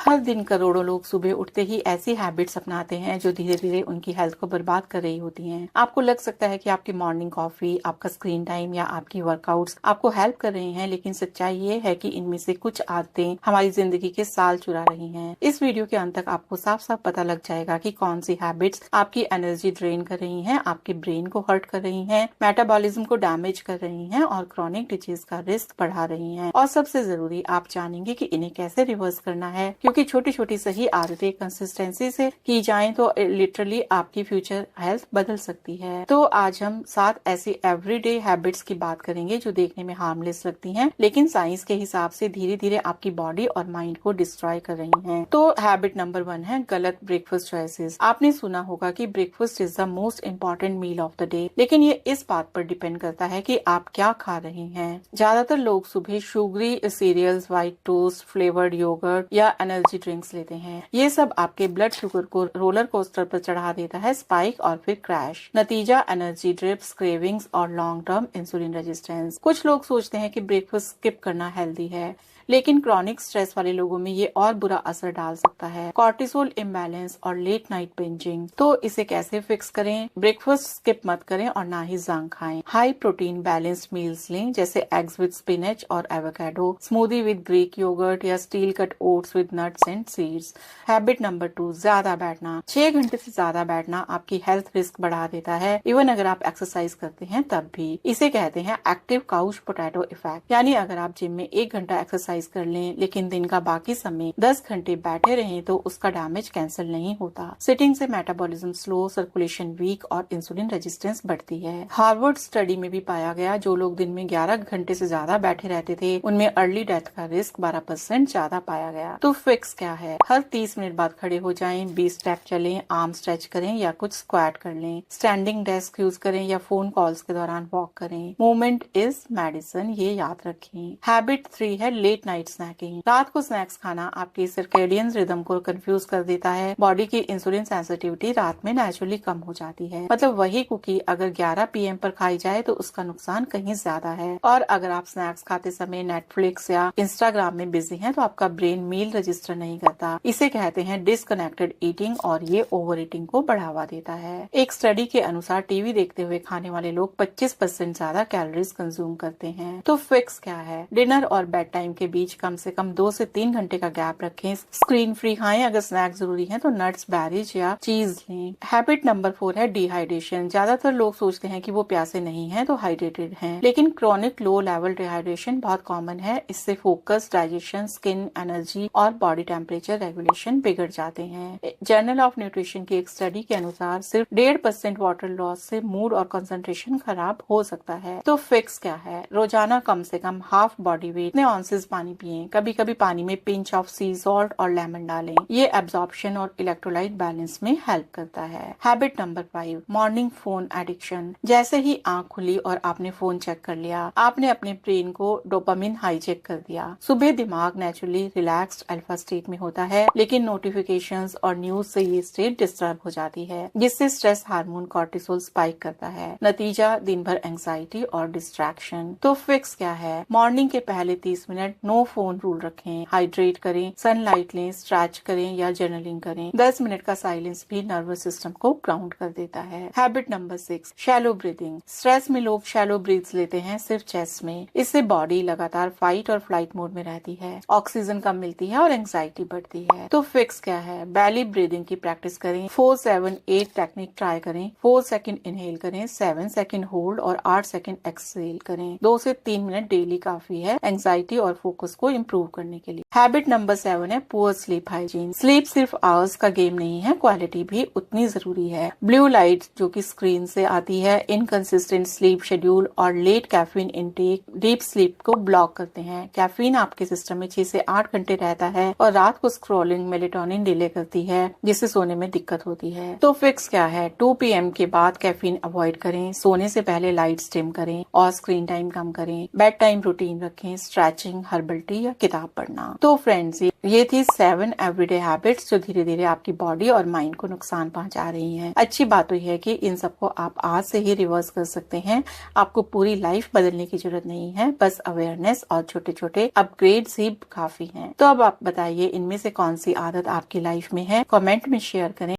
हर दिन करोड़ों लोग सुबह उठते ही ऐसी हैबिट्स अपनाते हैं जो धीरे धीरे उनकी हेल्थ को बर्बाद कर रही होती हैं। आपको लग सकता है कि आपकी मॉर्निंग कॉफी, आपका स्क्रीन टाइम या आपकी वर्कआउट्स आपको हेल्प कर रही हैं, लेकिन सच्चाई ये है कि इनमें से कुछ आदतें हमारी जिंदगी के साल चुरा रही हैं। इस वीडियो के अंत तक आपको साफ साफ पता लग जाएगा कि कौन सी हैबिट्स आपकी एनर्जी ड्रेन कर रही हैं, आपके ब्रेन को हर्ट कर रही हैं, मेटाबॉलिज्म को डैमेज कर रही हैं और क्रॉनिक डिजीज का रिस्क बढ़ा रही हैं। और सबसे जरूरी, आप जानेंगे कि इन्हें कैसे रिवर्स करना है, क्योंकि छोटी छोटी सही आदतें कंसिस्टेंसी से की जाएं तो लिटरली आपकी फ्यूचर हेल्थ बदल सकती है। तो आज हम 7 ऐसी एवरीडे हैबिट्स की बात करेंगे जो देखने में हार्मलेस लगती हैं, लेकिन साइंस के हिसाब से धीरे धीरे आपकी बॉडी और माइंड को डिस्ट्रॉय कर रही हैं। तो हैबिट नंबर 1 है गलत ब्रेकफास्ट चॉइसेस। आपने सुना होगा कि breakfast is the most important meal of the day, लेकिन ये इस बात पर डिपेंड करता है कि आप क्या खा रहे हैं। ज्यादातर लोग सुबह sugary cereals, white toast, flavoured yogurt या एनर्जी ड्रिंक्स लेते हैं। ये सब आपके ब्लड शुगर को रोलर कोस्टर पर चढ़ा देता है, स्पाइक और फिर क्रैश। नतीजा एनर्जी ड्रिप्स, क्रेविंग्स और लॉन्ग टर्म इंसुलिन रेजिस्टेंस। कुछ लोग सोचते हैं कि ब्रेकफास्ट स्किप करना हेल्दी है, लेकिन क्रॉनिक स्ट्रेस वाले लोगों में ये और बुरा असर डाल सकता है। कॉर्टिसोल इम्बैलेंस और लेट नाइट बिंजिंग। तो इसे कैसे फिक्स करें? ब्रेकफास्ट स्किप मत करें और ना ही जंक खाएं। हाई प्रोटीन बैलेंस्ड मील्स लें, जैसे एग्स विद स्पिनच और avocado, smoothie with Greek yogurt या steel cut oats with nuts and seeds. Habit number 2, ज्यादा बैठना। 6 घंटे से ज्यादा बैठना आपकी हेल्थ रिस्क बढ़ा देता है, इवन अगर आप एक्सरसाइज करते हैं तब भी। इसे कहते हैं एक्टिव काउच पोटैटो इफेक्ट। यानी अगर आप जिम में 1 घंटा एक्सरसाइज कर लें, लेकिन दिन का बाकी समय 10 घंटे बैठे रहें, तो उसका डैमेज कैंसिल नहीं होता। सिटिंग से मेटाबॉलिज्म स्लो, सर्कुलेशन वीक और इंसुलिन रेजिस्टेंस बढ़ती है। हार्वर्ड स्टडी में भी पाया गया, जो लोग दिन में 11 घंटे से ज्यादा बैठे रहते थे, उनमें अर्ली डेथ का रिस्क 12% ज्यादा पाया गया। तो फिक्स क्या है? हर 30 मिनट बाद खड़े हो जाएं, 20 स्टेप चलें, आर्म स्ट्रेच करें या कुछ स्क्वाट कर लें। स्टैंडिंग डेस्क यूज करें या फोन कॉल्स के दौरान वॉक करें। मूवमेंट इज मेडिसिन, ये याद रखें। हैबिट 3 है लेट नाइट स्नैकिंग। रात को स्नैक्स खाना आपकी सर्केडियन रिदम को कंफ्यूज कर देता है। बॉडी की इंसुलिन सेंसिटिविटी रात में नेचुरली कम हो जाती है। मतलब वही कुकी अगर 11 PM पर खाई जाए तो उसका नुकसान कहीं ज्यादा है। और अगर आप स्नैक्स खाते समय नेटफ्लिक्स या इंस्टाग्राम में बिजी हैं, तो आपका ब्रेन मील रजिस्टर नहीं करता। इसे कहते हैं डिसकनेक्टेड ईटिंग और ये ओवर ईटिंग को बढ़ावा देता है। एक स्टडी के अनुसार टीवी देखते हुए खाने वाले लोग 25% ज्यादा कैलोरीज कंज्यूम करते हैं। तो फिक्स क्या है? डिनर और बेड टाइम के बीच कम से कम 2 से 3 घंटे का गैप रखें। स्क्रीन फ्री खाएं, अगर स्नैक जरूरी है तो नट्स, बेरीज या चीज लें। हैबिट नंबर 4 है डिहाइड्रेशन। ज्यादातर लोग सोचते हैं कि वो प्यासे नहीं हैं तो हाइड्रेटेड हैं, लेकिन क्रोनिक लो लेवल डिहाइड्रेशन बहुत कॉमन है। इससे फोकस, डाइजेशन, स्किन, एनर्जी और बॉडी टेम्परेचर रेगुलेशन बिगड़ जाते हैं। जर्नल ऑफ न्यूट्रिशन की एक स्टडी के अनुसार सिर्फ 1.5% वाटर लॉस से मूड और कंसंट्रेशन खराब हो सकता है। तो फिक्स क्या है? रोजाना कम से कम हाफ बॉडी वेट ऑunces पानी पिएं। कभी कभी पानी में पिंच ऑफ सी सॉल्ट और लेमन डालें। ये एब्जॉर्प्शन और इलेक्ट्रोलाइट बैलेंस में हेल्प करता है। Habit number 5, morning phone addiction. जैसे ही आंख खुली और आपने फोन चेक कर लिया, आपने अपने ब्रेन को डोपामिन हाईजेक कर दिया। सुबह दिमाग नेचुरली रिलैक्स्ड अल्फा स्टेट में होता है, लेकिन नोटिफिकेशंस और न्यूज से ये स्टेट डिस्टर्ब हो जाती है, जिससे स्ट्रेस हार्मोन कॉर्टिसोल स्पाइक करता है। नतीजा दिन भर एंजाइटी और डिस्ट्रैक्शन। तो फिक्स क्या है? मॉर्निंग के पहले 30 मिनट नो फोन रूल रखें, हाइड्रेट करें, सनलाइट लें, स्ट्रेच करें या जर्नलिंग करें। 10 मिनट का साइलेंस भी नर्वस सिस्टम को ग्राउंड कर देता है। Habit number 6, shallow breathing. Stress में लोग शैलो ब्रीथ्स लेते हैं, सिर्फ चेस्ट में। इससे बॉडी लगातार फाइट और फ्लाइट मोड में रहती है, ऑक्सीजन कम मिलती है और एंजाइटी बढ़ती है। तो फिक्स क्या है? बैली ब्रीदिंग की प्रैक्टिस करें। 4-7-8 टेक्निक ट्राई करें। 4 सेकंड इनहेल करें, 7 सेकंड होल्ड और 8 सेकंड एक्सहेल करें। 2 से 3 मिनट डेली काफी है एंजाइटी और फोकस को इम्प्रूव करने के लिए। हैबिट नंबर 7 है पुअर स्लीप हाइजीन। स्लीप सिर्फ आवर्स का गेम नहीं है, क्वालिटी भी उतनी जरूरी है। ब्लू लाइट जो कि स्क्रीन से आती है, इनकंसिस्टेंट स्लीप शेड्यूल और late caffeine intake deep sleep को ब्लॉक करते हैं। कैफीन आपके सिस्टम में 6 से 8 घंटे रहता है और रात को स्क्रोलिंग मेलेटोनिन डिले करती है, जिससे सोने में दिक्कत होती है। तो फिक्स क्या है? 2 PM के बाद कैफीन अवॉइड करें, सोने से पहले लाइट डिम करें और स्क्रीन टाइम कम करें। बेड टाइम रूटीन रखें, स्ट्रेचिंग, हर्बल हर्बल टी या किताब पढ़ना। तो फ्रेंड्स, ये थी 7 एवरीडे हैबिट्स जो धीरे धीरे आपकी बॉडी और माइंड को नुकसान पहुंचा रही हैं। अच्छी बात तो यह है कि इन सबको आप आज से ही रिवर्स कर सकते हैं। आपको पूरी लाइफ बदलने की जरूरत नहीं है, बस अवेयरनेस और छोटे छोटे अपग्रेड्स ही काफी हैं। तो अब आप बताइए, इनमें से कौन सी आदत आपकी लाइफ में है? कमेंट में शेयर करें।